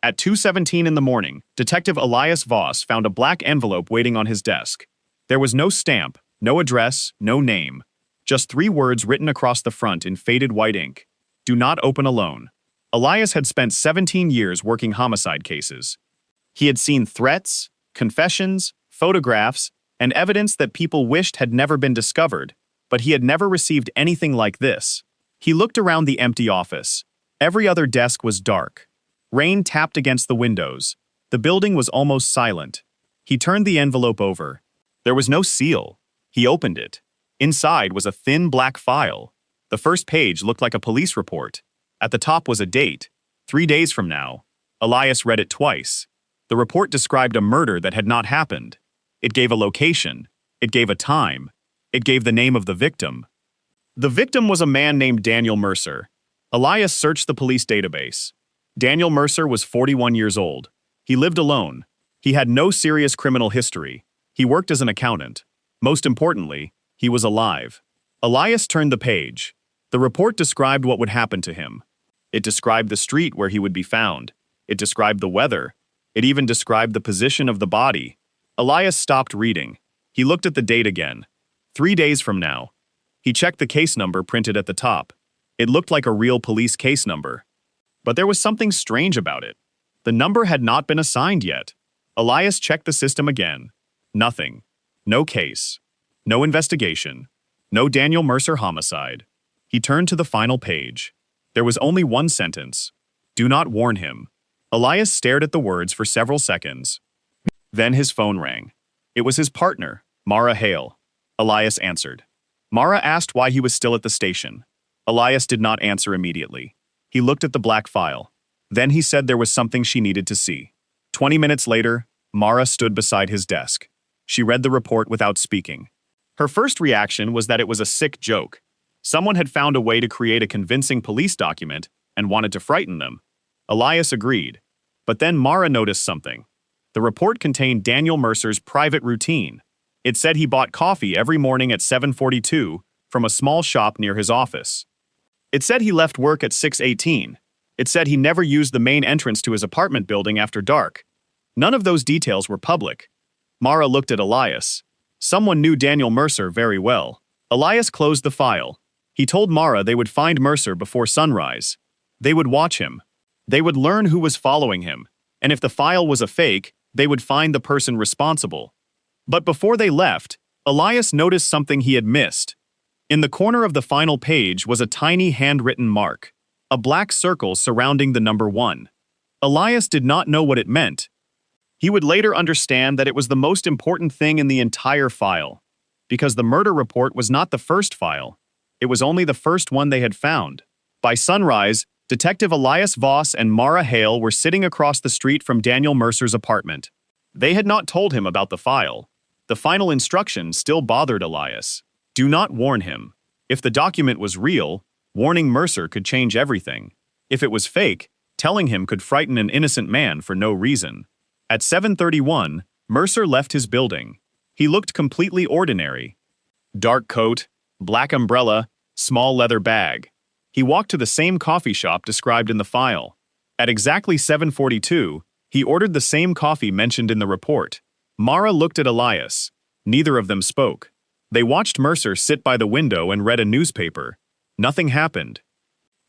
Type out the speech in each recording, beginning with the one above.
At 2:17 in the morning, Detective Elias Voss found a black envelope waiting on his desk. There was no stamp, no address, no name. Just 3 words written across the front in faded white ink. Do not open alone. Elias had spent 17 years working homicide cases. He had seen threats, confessions, photographs, and evidence that people wished had never been discovered, but he had never received anything like this. He looked around the empty office. Every other desk was dark. Rain tapped against the windows. The building was almost silent. He turned the envelope over. There was no seal. He opened it. Inside was a thin black file. The first page looked like a police report. At the top was a date, 3 days from now. Elias read it twice. The report described a murder that had not happened. It gave a location. It gave a time. It gave the name of the victim. The victim was a man named Daniel Mercer. Elias searched the police database. Daniel Mercer was 41 years old. He lived alone. He had no serious criminal history. He worked as an accountant. Most importantly, he was alive. Elias turned the page. The report described what would happen to him. It described the street where he would be found. It described the weather. It even described the position of the body. Elias stopped reading. He looked at the date again. 3 days from now. He checked the case number printed at the top. It looked like a real police case number. But there was something strange about it. The number had not been assigned yet. Elias checked the system again. Nothing. No case. No investigation. No Daniel Mercer homicide. He turned to the final page. There was only one sentence. Do not warn him. Elias stared at the words for several seconds. Then his phone rang. It was his partner, Mara Hale. Elias answered. Mara asked why he was still at the station. Elias did not answer immediately. He looked at the black file. Then he said there was something she needed to see. 20 minutes later, Mara stood beside his desk. She read the report without speaking. Her first reaction was that it was a sick joke. Someone had found a way to create a convincing police document and wanted to frighten them. Elias agreed. But then Mara noticed something. The report contained Daniel Mercer's private routine. It said he bought coffee every morning at 7:42 from a small shop near his office. It said he left work at 6:18. It said he never used the main entrance to his apartment building after dark. None of those details were public. Mara looked at Elias. Someone knew Daniel Mercer very well. Elias closed the file. He told Mara they would find Mercer before sunrise. They would watch him. They would learn who was following him, and if the file was a fake, they would find the person responsible. But before they left, Elias noticed something he had missed. In the corner of the final page was a tiny handwritten mark, a black circle surrounding the number 1. Elias did not know what it meant. He would later understand that it was the most important thing in the entire file, because the murder report was not the first file. It was only the first one they had found. By sunrise, Detective Elias Voss and Mara Hale were sitting across the street from Daniel Mercer's apartment. They had not told him about the file. The final instruction still bothered Elias. Do not warn him. If the document was real, warning Mercer could change everything. If it was fake, telling him could frighten an innocent man for no reason. At 7:31, Mercer left his building. He looked completely ordinary. Dark coat, black umbrella, small leather bag. He walked to the same coffee shop described in the file. At exactly 7:42, he ordered the same coffee mentioned in the report. Mara looked at Elias. Neither of them spoke. They watched Mercer sit by the window and read a newspaper. Nothing happened.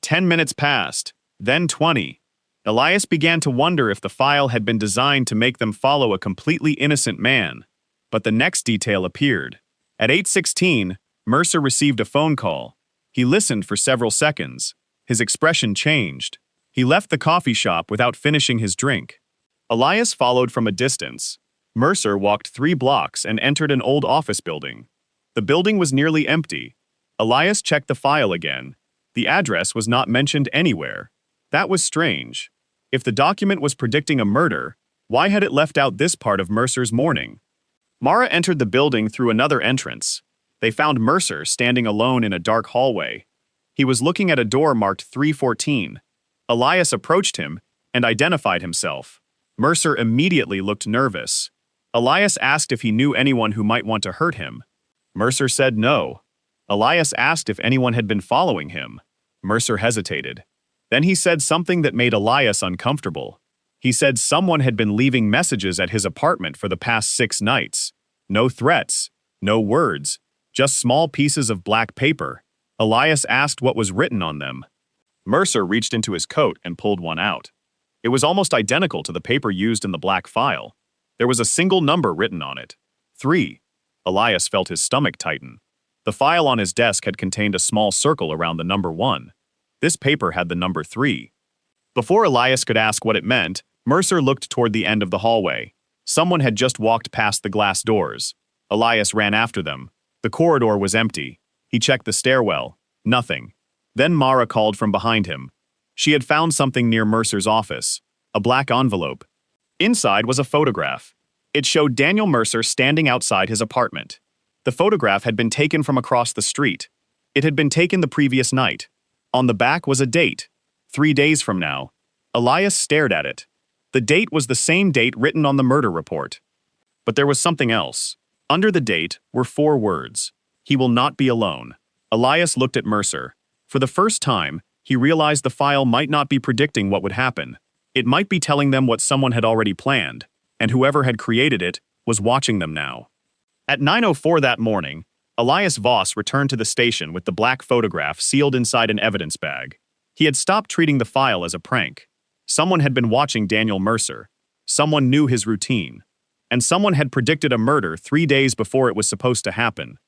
10 minutes passed, then 20. Elias began to wonder if the file had been designed to make them follow a completely innocent man. But the next detail appeared. At 8:16, Mercer received a phone call. He listened for several seconds. His expression changed. He left the coffee shop without finishing his drink. Elias followed from a distance. Mercer walked 3 blocks and entered an old office building. The building was nearly empty. Elias checked the file again. The address was not mentioned anywhere. That was strange. If the document was predicting a murder, why had it left out this part of Mercer's morning? Mara entered the building through another entrance. They found Mercer standing alone in a dark hallway. He was looking at a door marked 314. Elias approached him and identified himself. Mercer immediately looked nervous. Elias asked if he knew anyone who might want to hurt him. Mercer said no. Elias asked if anyone had been following him. Mercer hesitated. Then he said something that made Elias uncomfortable. He said someone had been leaving messages at his apartment for the past 6 nights. No threats, no words, just small pieces of black paper. Elias asked what was written on them. Mercer reached into his coat and pulled one out. It was almost identical to the paper used in the black file. There was a single number written on it. 3. Elias felt his stomach tighten. The file on his desk had contained a small circle around the number 1. This paper had the number 3. Before Elias could ask what it meant, Mercer looked toward the end of the hallway. Someone had just walked past the glass doors. Elias ran after them. The corridor was empty. He checked the stairwell. Nothing. Then Mara called from behind him. She had found something near Mercer's office. A black envelope. Inside was a photograph. It showed Daniel Mercer standing outside his apartment. The photograph had been taken from across the street. It had been taken the previous night. On the back was a date. 3 days from now. Elias stared at it. The date was the same date written on the murder report. But there was something else. Under the date were 4 words. He will not be alone. Elias looked at Mercer. For the first time, he realized the file might not be predicting what would happen. It might be telling them what someone had already planned, and whoever had created it was watching them now. At 9:04 that morning, Elias Voss returned to the station with the black photograph sealed inside an evidence bag. He had stopped treating the file as a prank. Someone had been watching Daniel Mercer. Someone knew his routine. And someone had predicted a murder 3 days before it was supposed to happen.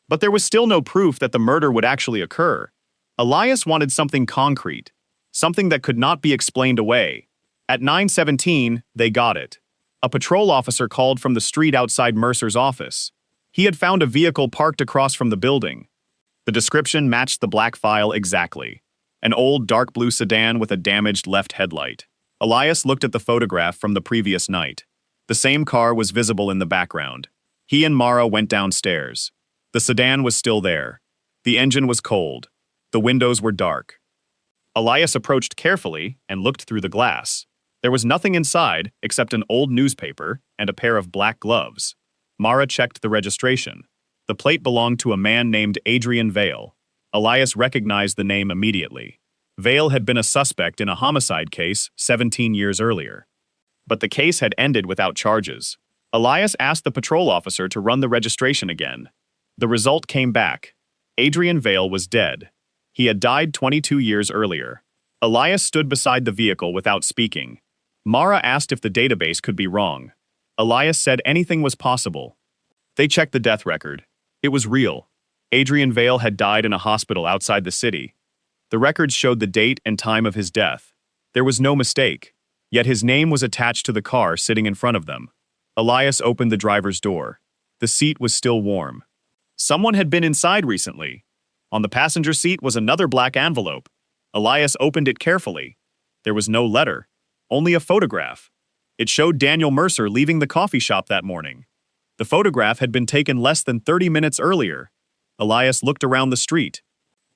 But there was still no proof that the murder would actually occur. Elias wanted something concrete, something that could not be explained away. At 9:17, they got it. A patrol officer called from the street outside Mercer's office. He had found a vehicle parked across from the building. The description matched the black file exactly. An old dark blue sedan with a damaged left headlight. Elias looked at the photograph from the previous night. The same car was visible in the background. He and Mara went downstairs. The sedan was still there. The engine was cold. The windows were dark. Elias approached carefully and looked through the glass. There was nothing inside except an old newspaper and a pair of black gloves. Mara checked the registration. The plate belonged to a man named Adrian Vale. Elias recognized the name immediately. Vale had been a suspect in a homicide case 17 years earlier. But the case had ended without charges. Elias asked the patrol officer to run the registration again. The result came back. Adrian Vale was dead. He had died 22 years earlier. Elias stood beside the vehicle without speaking. Mara asked if the database could be wrong. Elias said anything was possible. They checked the death record. It was real. Adrian Vale had died in a hospital outside the city. The records showed the date and time of his death. There was no mistake. Yet his name was attached to the car sitting in front of them. Elias opened the driver's door. The seat was still warm. Someone had been inside recently. On the passenger seat was another black envelope. Elias opened it carefully. There was no letter, only a photograph. It showed Daniel Mercer leaving the coffee shop that morning. The photograph had been taken less than 30 minutes earlier. Elias looked around the street.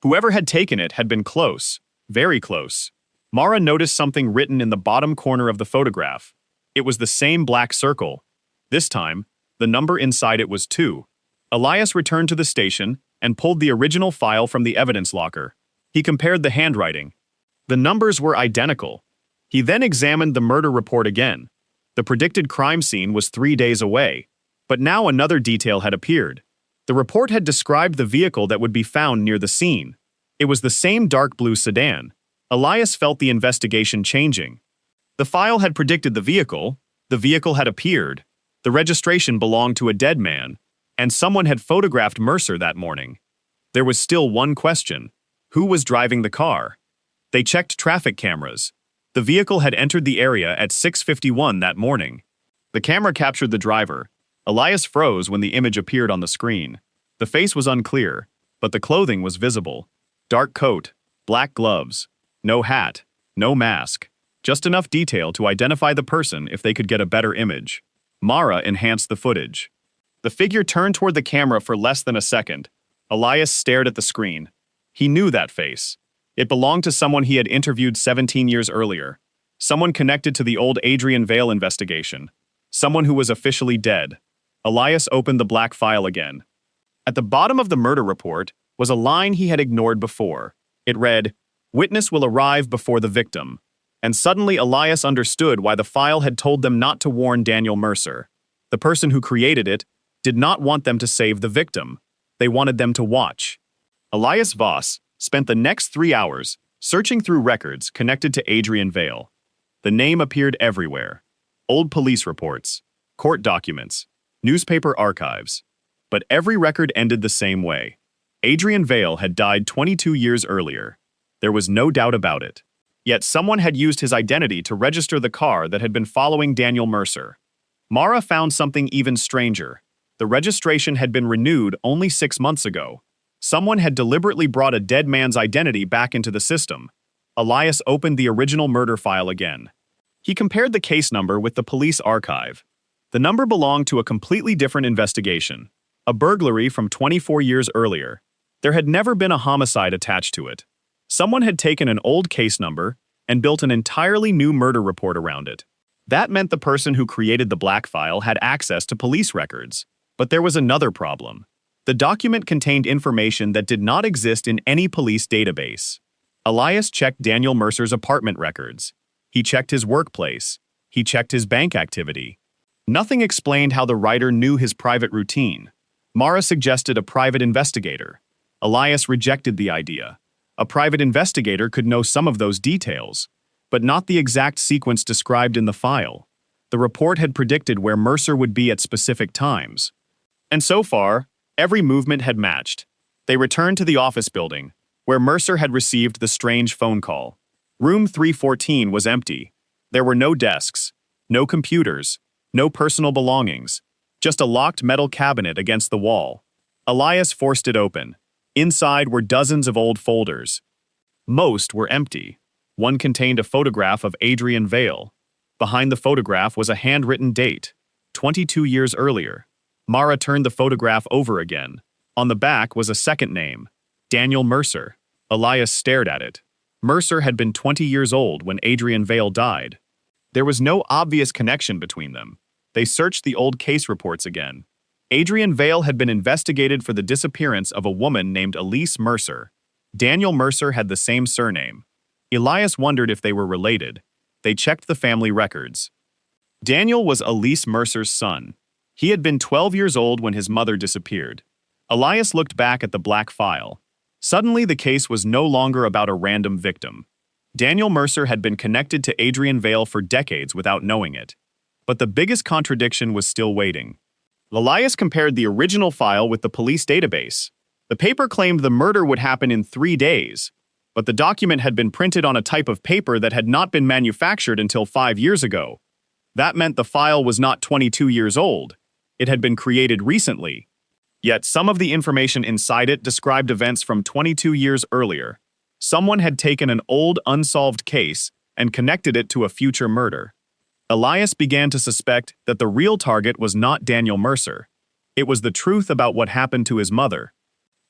Whoever had taken it had been close, very close. Mara noticed something written in the bottom corner of the photograph. It was the same black circle. This time, the number inside it was 2. Elias returned to the station and pulled the original file from the evidence locker. He compared the handwriting. The numbers were identical. He then examined the murder report again. The predicted crime scene was 3 days away, but now another detail had appeared. The report had described the vehicle that would be found near the scene. It was the same dark blue sedan. Elias felt the investigation changing. The file had predicted the vehicle had appeared, the registration belonged to a dead man, and someone had photographed Mercer that morning. There was still one question. Who was driving the car? They checked traffic cameras. The vehicle had entered the area at 6:51 that morning. The camera captured the driver. Elias froze when the image appeared on the screen. The face was unclear, but the clothing was visible. Dark coat, black gloves, no hat, no mask. Just enough detail to identify the person if they could get a better image. Mara enhanced the footage. The figure turned toward the camera for less than a second. Elias stared at the screen. He knew that face. It belonged to someone he had interviewed 17 years earlier. Someone connected to the old Adrian Vale investigation. Someone who was officially dead. Elias opened the black file again. At the bottom of the murder report was a line he had ignored before. It read, "Witness will arrive before the victim." And suddenly Elias understood why the file had told them not to warn Daniel Mercer. The person who created it did not want them to save the victim. They wanted them to watch. Elias Voss spent the next 3 hours searching through records connected to Adrian Vale. The name appeared everywhere. Old police reports, court documents, newspaper archives. But every record ended the same way. Adrian Vale had died 22 years earlier. There was no doubt about it. Yet someone had used his identity to register the car that had been following Daniel Mercer. Mara found something even stranger. The registration had been renewed only 6 months ago. Someone had deliberately brought a dead man's identity back into the system. Elias opened the original murder file again. He compared the case number with the police archive. The number belonged to a completely different investigation, a burglary from 24 years earlier. There had never been a homicide attached to it. Someone had taken an old case number and built an entirely new murder report around it. That meant the person who created the black file had access to police records. But there was another problem. The document contained information that did not exist in any police database. Elias checked Daniel Mercer's apartment records. He checked his workplace. He checked his bank activity. Nothing explained how the writer knew his private routine. Mara suggested a private investigator. Elias rejected the idea. A private investigator could know some of those details, but not the exact sequence described in the file. The report had predicted where Mercer would be at specific times. And so far, every movement had matched. They returned to the office building, where Mercer had received the strange phone call. Room 314 was empty. There were no desks, no computers, no personal belongings, just a locked metal cabinet against the wall. Elias forced it open. Inside were dozens of old folders. Most were empty. One contained a photograph of Adrian Vale. Behind the photograph was a handwritten date, 22 years earlier. Mara turned the photograph over again. On the back was a second name, Daniel Mercer. Elias stared at it. Mercer had been 20 years old when Adrian Vale died. There was no obvious connection between them. They searched the old case reports again. Adrian Vale had been investigated for the disappearance of a woman named Elise Mercer. Daniel Mercer had the same surname. Elias wondered if they were related. They checked the family records. Daniel was Elise Mercer's son. He had been 12 years old when his mother disappeared. Elias looked back at the black file. Suddenly, the case was no longer about a random victim. Daniel Mercer had been connected to Adrian Vale for decades without knowing it. But the biggest contradiction was still waiting. Elias compared the original file with the police database. The paper claimed the murder would happen in 3 days, but the document had been printed on a type of paper that had not been manufactured until 5 years ago. That meant the file was not 22 years old. It had been created recently. Yet some of the information inside it described events from 22 years earlier. Someone had taken an old unsolved case and connected it to a future murder. Elias began to suspect that the real target was not Daniel Mercer. It was the truth about what happened to his mother.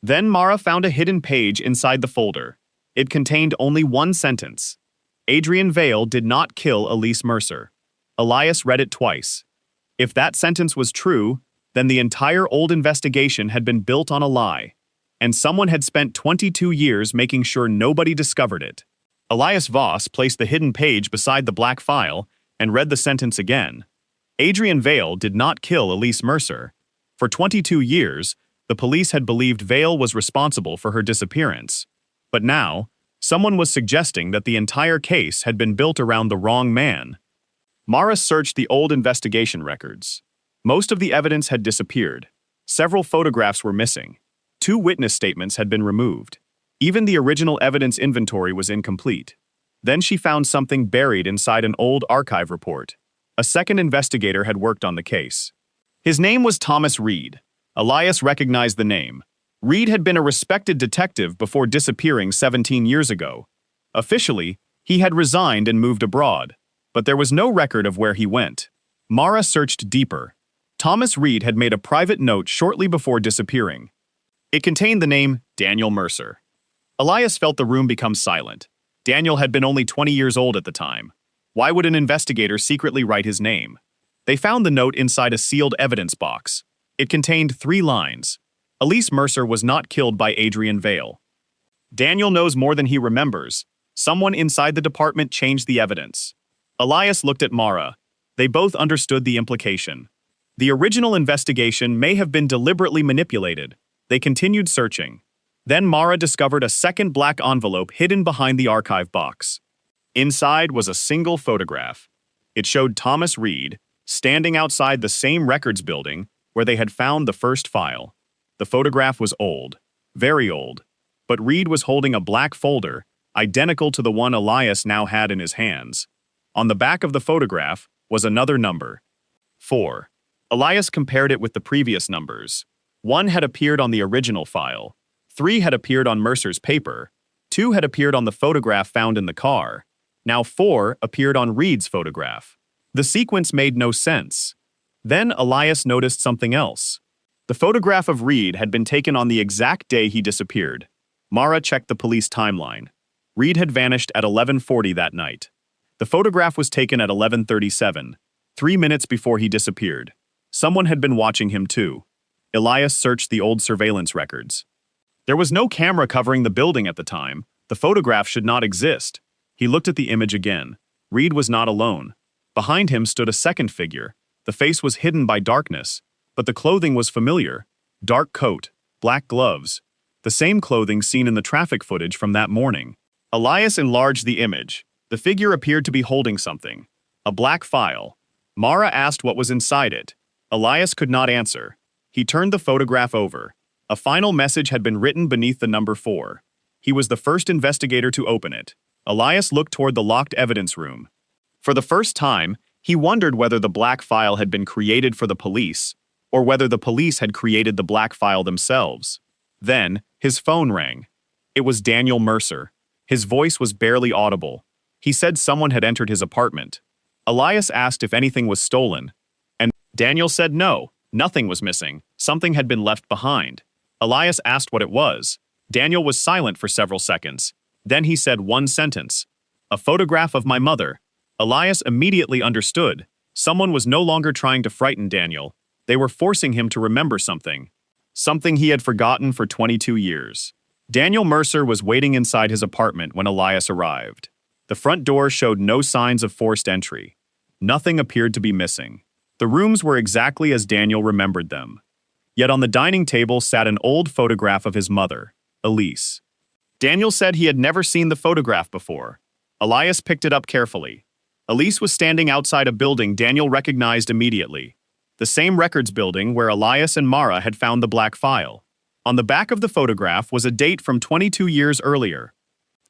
Then Mara found a hidden page inside the folder. It contained only one sentence. Adrian Vale did not kill Elise Mercer. Elias read it twice. If that sentence was true, then the entire old investigation had been built on a lie, and someone had spent 22 years making sure nobody discovered it. Elias Voss placed the hidden page beside the black file and read the sentence again. Adrian Vale did not kill Elise Mercer. For 22 years, the police had believed Vale was responsible for her disappearance. But now, someone was suggesting that the entire case had been built around the wrong man. Mara searched the old investigation records. Most of the evidence had disappeared. Several photographs were missing. 2 witness statements had been removed. Even the original evidence inventory was incomplete. Then she found something buried inside an old archive report. A second investigator had worked on the case. His name was Thomas Reed. Elias recognized the name. Reed had been a respected detective before disappearing 17 years ago. Officially, he had resigned and moved abroad, but there was no record of where he went. Mara searched deeper. Thomas Reed had made a private note shortly before disappearing. It contained the name Daniel Mercer. Elias felt the room become silent. Daniel had been only 20 years old at the time. Why would an investigator secretly write his name? They found the note inside a sealed evidence box. It contained 3 lines. Elise Mercer was not killed by Adrian Vale. Daniel knows more than he remembers. Someone inside the department changed the evidence. Elias looked at Mara. They both understood the implication. The original investigation may have been deliberately manipulated. They continued searching. Then Mara discovered a second black envelope hidden behind the archive box. Inside was a single photograph. It showed Thomas Reed standing outside the same records building where they had found the first file. The photograph was old, very old, but Reed was holding a black folder, identical to the one Elias now had in his hands. On the back of the photograph was another number, 4. Elias compared it with the previous numbers. 1 had appeared on the original file, 3 had appeared on Mercer's paper, 2 had appeared on the photograph found in the car. Now 4 appeared on Reed's photograph. The sequence made no sense. Then Elias noticed something else. The photograph of Reed had been taken on the exact day he disappeared. Mara checked the police timeline. Reed had vanished at 11:40 that night. The photograph was taken at 11:37, 3 minutes before he disappeared. Someone had been watching him too. Elias searched the old surveillance records. There was no camera covering the building at the time. The photograph should not exist. He looked at the image again. Reed was not alone. Behind him stood a second figure. The face was hidden by darkness, but the clothing was familiar. Dark coat, black gloves, the same clothing seen in the traffic footage from that morning. Elias enlarged the image. The figure appeared to be holding something. A black file. Mara asked what was inside it. Elias could not answer. He turned the photograph over. A final message had been written beneath the number 4. He was the first investigator to open it. Elias looked toward the locked evidence room. For the first time, he wondered whether the black file had been created for the police, or whether the police had created the black file themselves. Then, his phone rang. It was Daniel Mercer. His voice was barely audible. He said someone had entered his apartment. Elias asked if anything was stolen, and Daniel said no, nothing was missing. Something had been left behind. Elias asked what it was. Daniel was silent for several seconds. Then he said one sentence. "A photograph of my mother." Elias immediately understood. Someone was no longer trying to frighten Daniel. They were forcing him to remember something. Something he had forgotten for 22 years. Daniel Mercer was waiting inside his apartment when Elias arrived. The front door showed no signs of forced entry. Nothing appeared to be missing. The rooms were exactly as Daniel remembered them. Yet on the dining table sat an old photograph of his mother, Elise. Daniel said he had never seen the photograph before. Elias picked it up carefully. Elise was standing outside a building Daniel recognized immediately. The same records building where Elias and Mara had found the black file. On the back of the photograph was a date from 22 years earlier.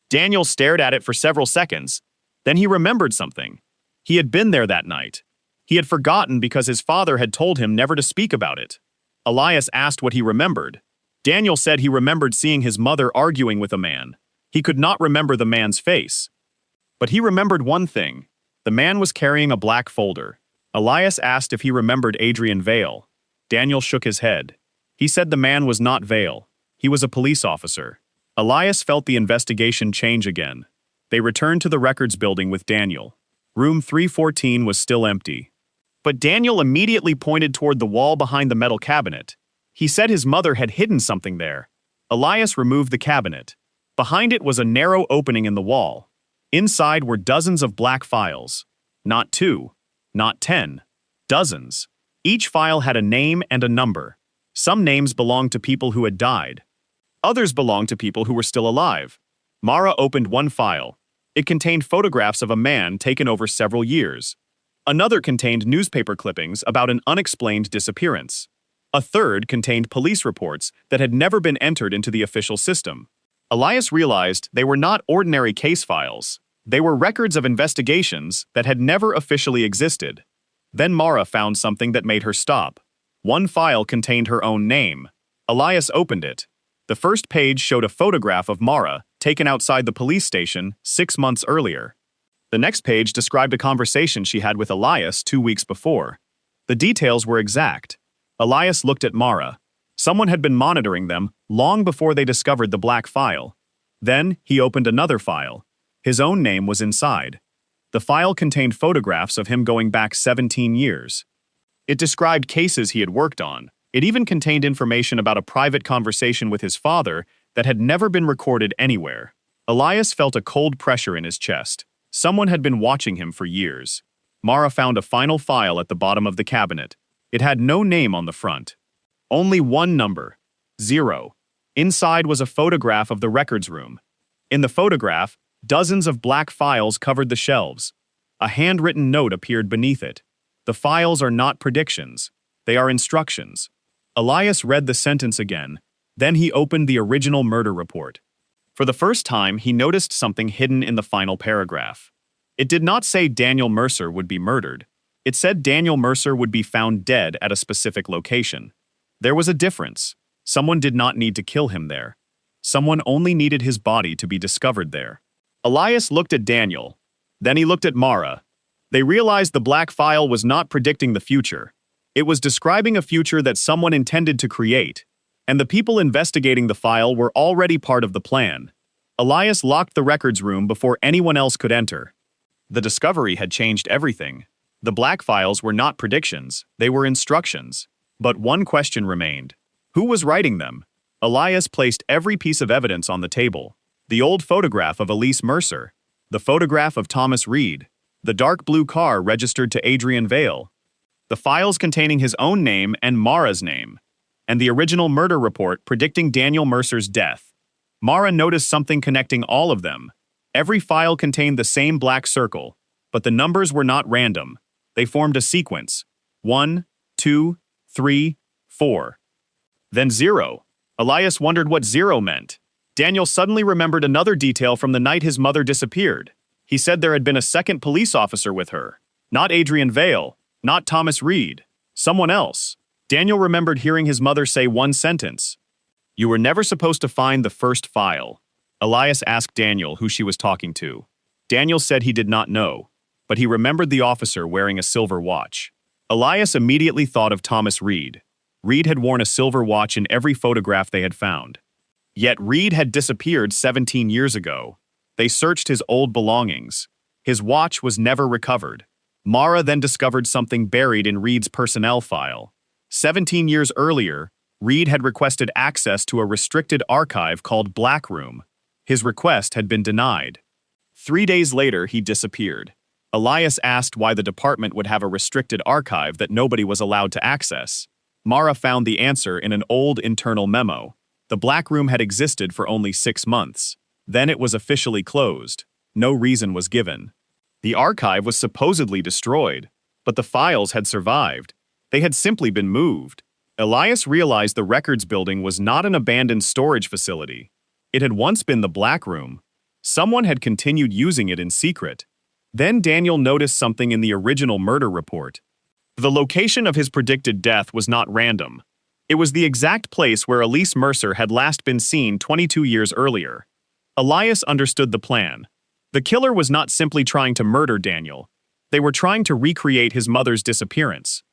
Daniel stared at it for several seconds. Then he remembered something. He had been there that night. He had forgotten because his father had told him never to speak about it. Elias asked what he remembered. Daniel said he remembered seeing his mother arguing with a man. He could not remember the man's face. But he remembered one thing. The man was carrying a black folder. Elias asked if he remembered Adrian Vale. Daniel shook his head. He said the man was not Vale. He was a police officer. Elias felt the investigation change again. They returned to the records building with Daniel. Room 314 was still empty. But Daniel immediately pointed toward the wall behind the metal cabinet. He said his mother had hidden something there. Elias removed the cabinet. Behind it was a narrow opening in the wall. Inside were dozens of black files. Not 2, not 10, dozens. Each file had a name and a number. Some names belonged to people who had died. Others belonged to people who were still alive. Mara opened one file. It contained photographs of a man taken over several years. Another contained newspaper clippings about an unexplained disappearance. A third contained police reports that had never been entered into the official system. Elias realized they were not ordinary case files. They were records of investigations that had never officially existed. Then Mara found something that made her stop. One file contained her own name. Elias opened it. The first page showed a photograph of Mara taken outside the police station 6 months earlier. The next page described a conversation she had with Elias 2 weeks before. The details were exact. Elias looked at Mara. Someone had been monitoring them long before they discovered the black file. Then he opened another file. His own name was inside. The file contained photographs of him going back 17 years. It described cases he had worked on. It even contained information about a private conversation with his father that had never been recorded anywhere. Elias felt a cold pressure in his chest. Someone had been watching him for years. Mara found a final file at the bottom of the cabinet. It had no name on the front. Only one number, 0. Inside was a photograph of the records room. In the photograph, dozens of black files covered the shelves. A handwritten note appeared beneath it. The files are not predictions. They are instructions. Elias read the sentence again. Then he opened the original murder report. For the first time, he noticed something hidden in the final paragraph. It did not say Daniel Mercer would be murdered. It said Daniel Mercer would be found dead at a specific location. There was a difference. Someone did not need to kill him there. Someone only needed his body to be discovered there. Elias looked at Daniel. Then he looked at Mara. They realized the black file was not predicting the future. It was describing a future that someone intended to create, and the people investigating the file were already part of the plan. Elias locked the records room before anyone else could enter. The discovery had changed everything. The black files were not predictions, they were instructions. But one question remained. Who was writing them? Elias placed every piece of evidence on the table. The old photograph of Elise Mercer, the photograph of Thomas Reed, the dark blue car registered to Adrian Vale, the files containing his own name and Mara's name, and the original murder report predicting Daniel Mercer's death. Mara noticed something connecting all of them. Every file contained the same black circle, but the numbers were not random. They formed a sequence. 1, 2, 3, 4. Then 0. Elias wondered what 0 meant. Daniel suddenly remembered another detail from the night his mother disappeared. He said there had been a second police officer with her. Not Adrian Vale, not Thomas Reed, someone else. Daniel remembered hearing his mother say one sentence. "You were never supposed to find the first file." Elias asked Daniel who she was talking to. Daniel said he did not know, but he remembered the officer wearing a silver watch. Elias immediately thought of Thomas Reed. Reed had worn a silver watch in every photograph they had found. Yet Reed had disappeared 17 years ago. They searched his old belongings. His watch was never recovered. Mara then discovered something buried in Reed's personnel file. 17 years earlier, Reed had requested access to a restricted archive called Black Room. His request had been denied. 3 days later, he disappeared. Elias asked why the department would have a restricted archive that nobody was allowed to access. Mara found the answer in an old internal memo. The Black Room had existed for only 6 months. Then it was officially closed. No reason was given. The archive was supposedly destroyed, but the files had survived. They had simply been moved. Elias realized the records building was not an abandoned storage facility. It had once been the Black Room. Someone had continued using it in secret. Then Daniel noticed something in the original murder report. The location of his predicted death was not random. It was the exact place where Elise Mercer had last been seen 22 years earlier. Elias understood the plan. The killer was not simply trying to murder Daniel. They were trying to recreate his mother's disappearance.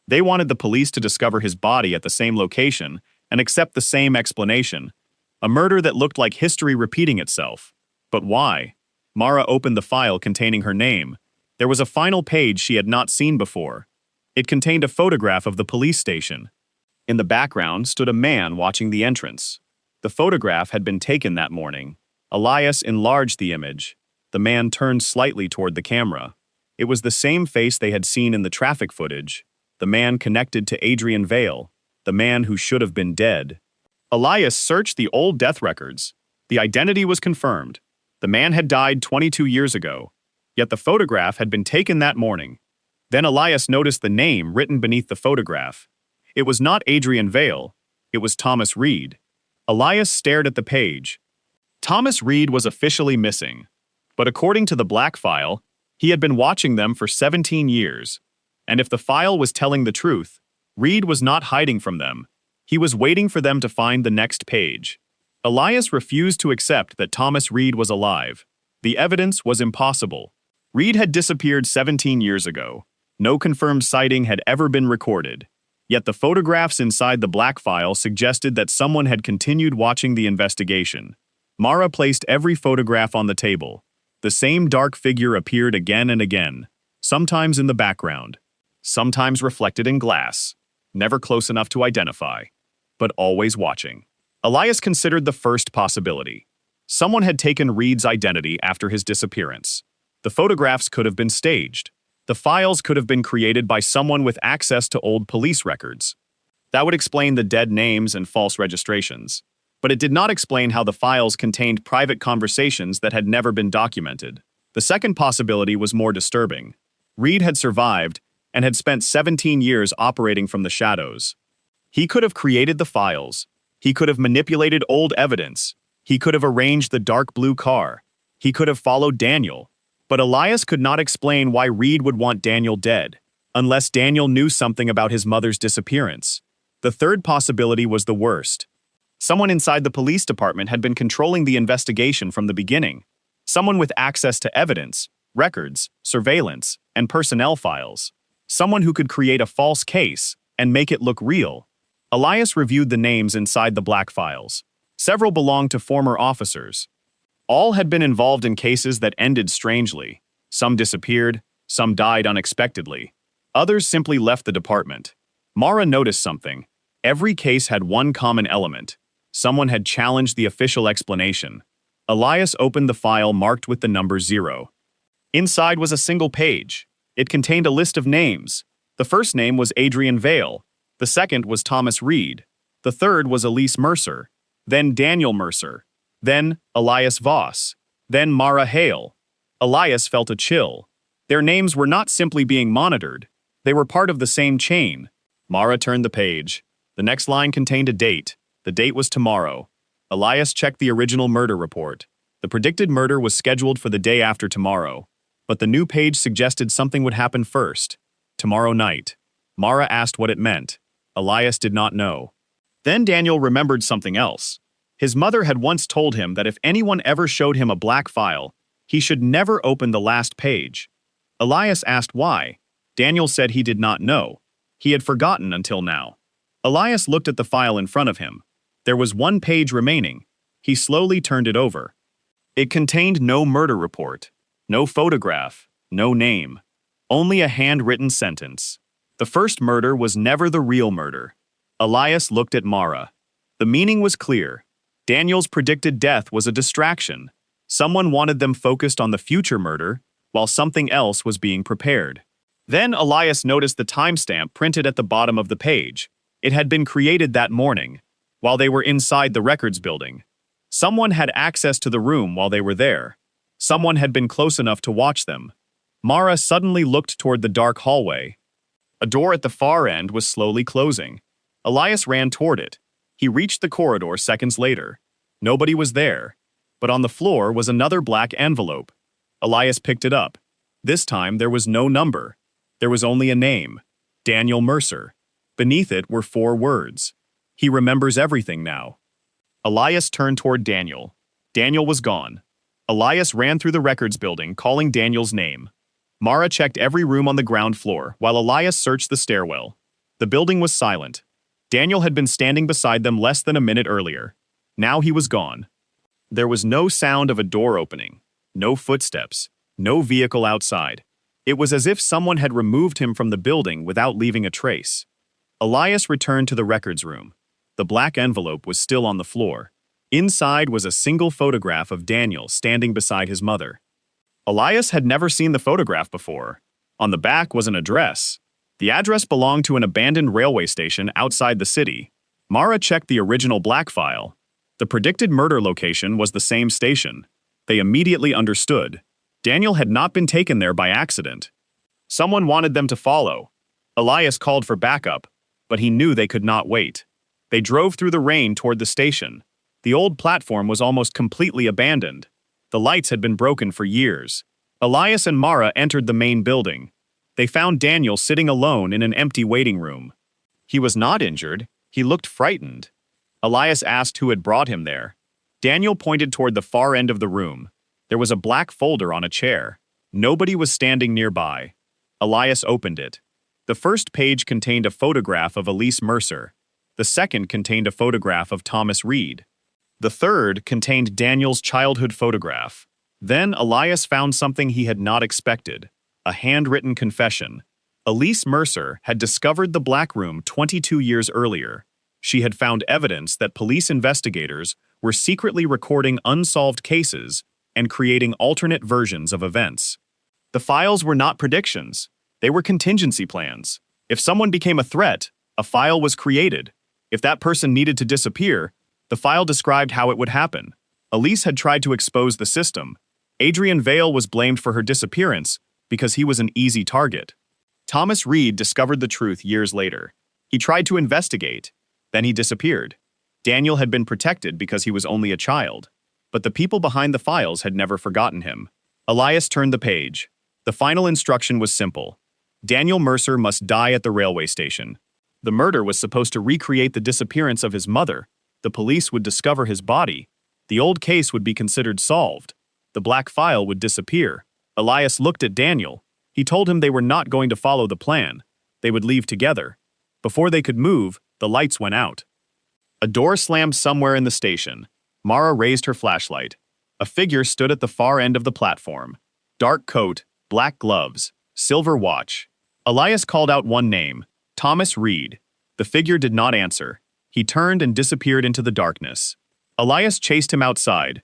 They wanted the police to discover his body at the same location and accept the same explanation. A murder that looked like history repeating itself. But why? Mara opened the file containing her name. There was a final page she had not seen before. It contained a photograph of the police station. In the background stood a man watching the entrance. The photograph had been taken that morning. Elias enlarged the image. The man turned slightly toward the camera. It was the same face they had seen in the traffic footage. The man connected to Adrian Vale, the man who should have been dead. Elias searched the old death records. The identity was confirmed. The man had died 22 years ago, yet the photograph had been taken that morning. Then Elias noticed the name written beneath the photograph. It was not Adrian Vale, it was Thomas Reed. Elias stared at the page. Thomas Reed was officially missing, but according to the black file, he had been watching them for 17 years. And if the file was telling the truth, Reed was not hiding from them. He was waiting for them to find the next page. Elias refused to accept that Thomas Reed was alive. The evidence was impossible. Reed had disappeared 17 years ago. No confirmed sighting had ever been recorded. Yet the photographs inside the black file suggested that someone had continued watching the investigation. Mara placed every photograph on the table. The same dark figure appeared again and again, sometimes in the background, sometimes reflected in glass, never close enough to identify, but always watching. Elias considered the first possibility. Someone had taken Reed's identity after his disappearance. The photographs could have been staged. The files could have been created by someone with access to old police records. That would explain the dead names and false registrations. But it did not explain how the files contained private conversations that had never been documented. The second possibility was more disturbing. Reed had survived and had spent 17 years operating from the shadows. He could have created the files. He could have manipulated old evidence. He could have arranged the dark blue car. He could have followed Daniel. But Elias could not explain why Reed would want Daniel dead, unless Daniel knew something about his mother's disappearance. The third possibility was the worst. Someone inside the police department had been controlling the investigation from the beginning. Someone with access to evidence, records, surveillance, and personnel files. Someone who could create a false case and make it look real. Elias reviewed the names inside the black files. Several belonged to former officers. All had been involved in cases that ended strangely. Some disappeared, some died unexpectedly. Others simply left the department. Mara noticed something. Every case had one common element. Someone had challenged the official explanation. Elias opened the file marked with the number 0. Inside was a single page. It contained a list of names. The first name was Adrian Vale. The second was Thomas Reed. The third was Elise Mercer. Then Daniel Mercer. Then Elias Voss. Then Mara Hale. Elias felt a chill. Their names were not simply being monitored. They were part of the same chain. Mara turned the page. The next line contained a date. The date was tomorrow. Elias checked the original murder report. The predicted murder was scheduled for the day after tomorrow. But the new page suggested something would happen first. Tomorrow night. Mara asked what it meant. Elias did not know. Then Daniel remembered something else. His mother had once told him that if anyone ever showed him a black file, he should never open the last page. Elias asked why. Daniel said he did not know. He had forgotten until now. Elias looked at the file in front of him. There was one page remaining. He slowly turned it over. It contained no murder report, no photograph, no name, only a handwritten sentence. The first murder was never the real murder. Elias looked at Mara. The meaning was clear. Daniel's predicted death was a distraction. Someone wanted them focused on the future murder, while something else was being prepared. Then Elias noticed the timestamp printed at the bottom of the page. It had been created that morning, while they were inside the records building. Someone had access to the room while they were there. Someone had been close enough to watch them. Mara suddenly looked toward the dark hallway. A door at the far end was slowly closing. Elias ran toward it. He reached the corridor seconds later. Nobody was there. But on the floor was another black envelope. Elias picked it up. This time there was no number. There was only a name. Daniel Mercer. Beneath it were 4 words. He remembers everything now. Elias turned toward Daniel. Daniel was gone. Elias ran through the records building, calling Daniel's name. Mara checked every room on the ground floor, while Elias searched the stairwell. The building was silent. Daniel had been standing beside them less than a minute earlier. Now he was gone. There was no sound of a door opening, no footsteps, no vehicle outside. It was as if someone had removed him from the building without leaving a trace. Elias returned to the records room. The black envelope was still on the floor. Inside was a single photograph of Daniel standing beside his mother. Elias had never seen the photograph before. On the back was an address. The address belonged to an abandoned railway station outside the city. Mara checked the original black file. The predicted murder location was the same station. They immediately understood. Daniel had not been taken there by accident. Someone wanted them to follow. Elias called for backup, but he knew they could not wait. They drove through the rain toward the station. The old platform was almost completely abandoned. The lights had been broken for years. Elias and Mara entered the main building. They found Daniel sitting alone in an empty waiting room. He was not injured. He looked frightened. Elias asked who had brought him there. Daniel pointed toward the far end of the room. There was a black folder on a chair. Nobody was standing nearby. Elias opened it. The first page contained a photograph of Elise Mercer. The second contained a photograph of Thomas Reed. The third contained Daniel's childhood photograph. Then Elias found something he had not expected. A handwritten confession. Elise Mercer had discovered the Black Room 22 years earlier. She had found evidence that police investigators were secretly recording unsolved cases and creating alternate versions of events. The files were not predictions. They were contingency plans. If someone became a threat, a file was created. If that person needed to disappear, the file described how it would happen. Elise had tried to expose the system. Adrian Vale was blamed for her disappearance because he was an easy target. Thomas Reed discovered the truth years later. He tried to investigate. Then he disappeared. Daniel had been protected because he was only a child. But the people behind the files had never forgotten him. Elias turned the page. The final instruction was simple. Daniel Mercer must die at the railway station. The murder was supposed to recreate the disappearance of his mother. The police would discover his body. The old case would be considered solved. The black file would disappear. Elias looked at Daniel. He told him they were not going to follow the plan. They would leave together. Before they could move, the lights went out. A door slammed somewhere in the station. Mara raised her flashlight. A figure stood at the far end of the platform. Dark coat, black gloves, silver watch. Elias called out one name, Thomas Reed. The figure did not answer. He turned and disappeared into the darkness. Elias chased him outside.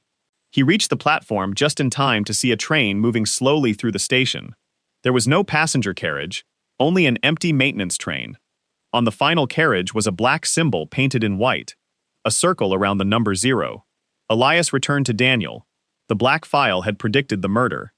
He reached the platform just in time to see a train moving slowly through the station. There was no passenger carriage, only an empty maintenance train. On the final carriage was a black symbol painted in white, a circle around the number 0. Elias returned to Daniel. The black file had predicted the murder.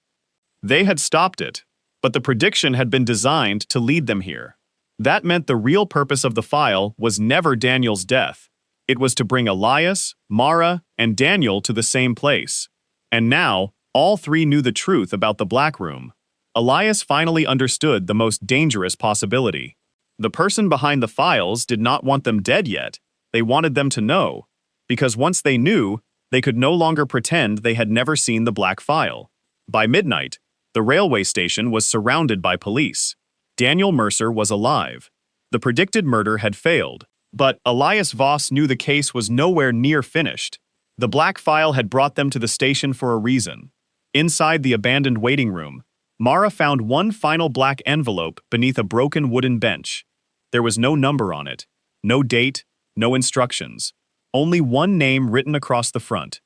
They had stopped it, but the prediction had been designed to lead them here. That meant the real purpose of the file was never Daniel's death. It was to bring Elias, Mara, and Daniel to the same place. And now, all three knew the truth about the Black Room. Elias finally understood the most dangerous possibility. The person behind the files did not want them dead yet. They wanted them to know. Because once they knew, they could no longer pretend they had never seen the black file. By midnight, the railway station was surrounded by police. Daniel Mercer was alive. The predicted murder had failed. But Elias Voss knew the case was nowhere near finished. The black file had brought them to the station for a reason. Inside the abandoned waiting room, Mara found one final black envelope beneath a broken wooden bench. There was no number on it, no date, no instructions, only one name written across the front.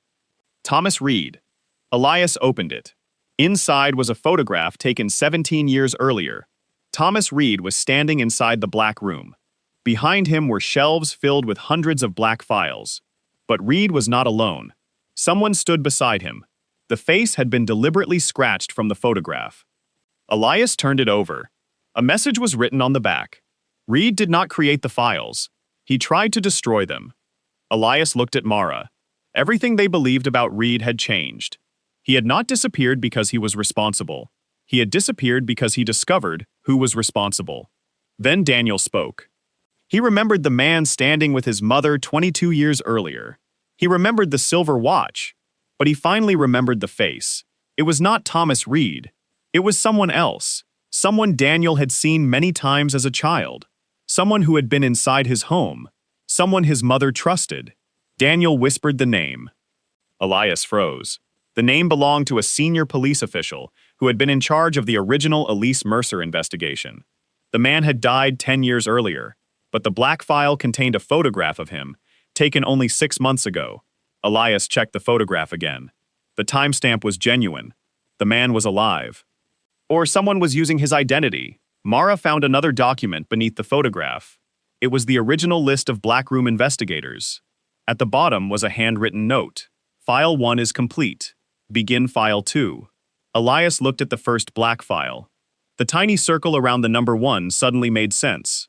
Thomas Reed. Elias opened it. Inside was a photograph taken 17 years earlier. Thomas Reed was standing inside the black room. Behind him were shelves filled with hundreds of black files. But Reed was not alone. Someone stood beside him. The face had been deliberately scratched from the photograph. Elias turned it over. A message was written on the back. Reed did not create the files. He tried to destroy them. Elias looked at Mara. Everything they believed about Reed had changed. He had not disappeared because he was responsible. He had disappeared because he discovered who was responsible. Then Daniel spoke. He remembered the man standing with his mother 22 years earlier. He remembered the silver watch, but he finally remembered the face. It was not Thomas Reed. It was someone else. Someone Daniel had seen many times as a child. Someone who had been inside his home. Someone his mother trusted. Daniel whispered the name. Elias froze. The name belonged to a senior police official who had been in charge of the original Elise Mercer investigation. The man had died 10 years earlier, but the black file contained a photograph of him, taken only 6 months ago. Elias checked the photograph again. The timestamp was genuine. The man was alive. Or someone was using his identity. Mara found another document beneath the photograph. It was the original list of Black Room investigators. At the bottom was a handwritten note. File 1 is complete. Begin File 2. Elias looked at the first black file. The tiny circle around the number 1 suddenly made sense.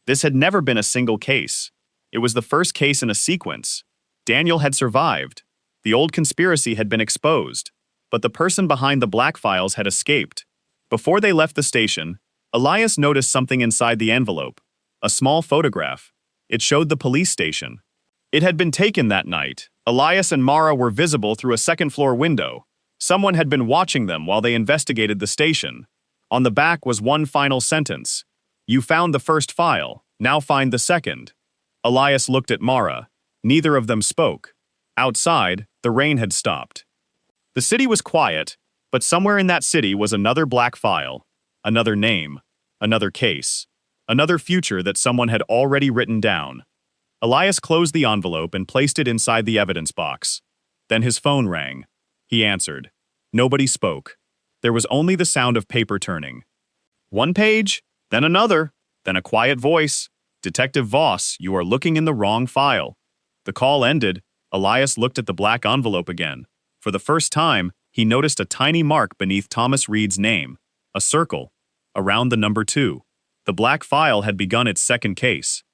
This had never been a single case. It was the first case in a sequence. Daniel had survived. The old conspiracy had been exposed. But the person behind the black files had escaped. Before they left the station, Elias noticed something inside the envelope. A small photograph. It showed the police station. It had been taken that night. Elias and Mara were visible through a second-floor window. Someone had been watching them while they investigated the station. On the back was one final sentence. You found the first file, now find the second. Elias looked at Mara. Neither of them spoke. Outside, the rain had stopped. The city was quiet, but somewhere in that city was another black file, another name, another case, another future that someone had already written down. Elias closed the envelope and placed it inside the evidence box. Then his phone rang. He answered. Nobody spoke. There was only the sound of paper turning. One page, then another, then a quiet voice. Detective Voss, you are looking in the wrong file. The call ended. Elias looked at the black envelope again. For the first time, he noticed a tiny mark beneath Thomas Reed's name, a circle, around the number 2. The black file had begun its second case.